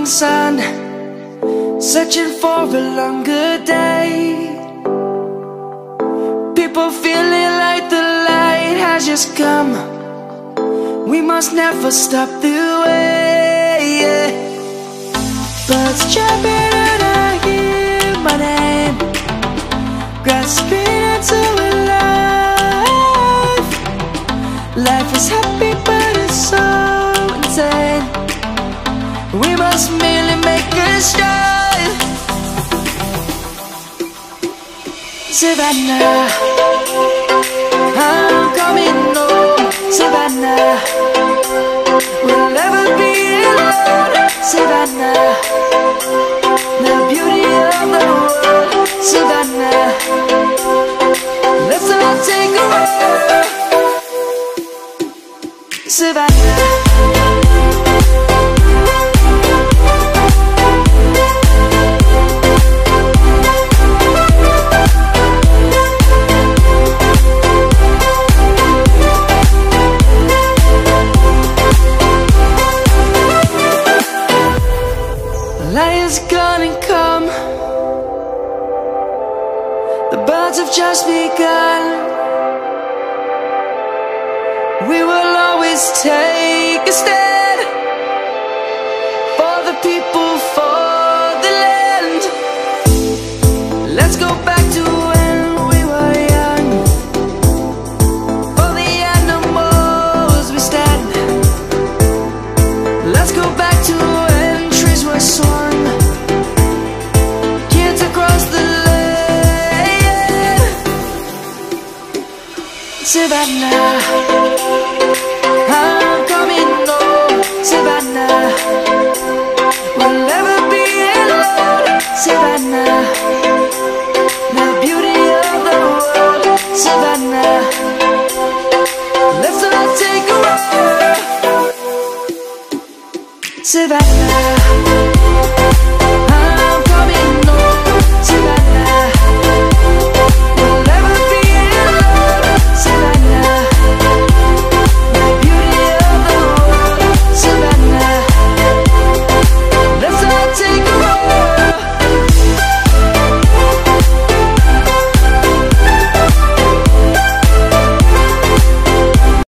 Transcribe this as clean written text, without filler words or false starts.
sun, searching for a longer day. People feeling like the light has just come. We must never stop the way, yeah. Birds chirping and I hear my name, grasping into a life. Life is happy but it's so insane. We must merely make a start. Savannah, I'm coming home. Savannah, we'll never be alone. Savannah, the beauty of the world. Savannah, let's all take a walk. Savannah. Light is gonna come. The birds have just begun. We will always take a stand for the people, for the land. Let's go back to when we were young. For the animals we stand. Let's go back to when trees were swung. Kids across the land. Savannah, I'm coming home. Savannah, we'll never be alone. Savannah, the beauty of the world. Savannah, let's all take a walk. Savannah.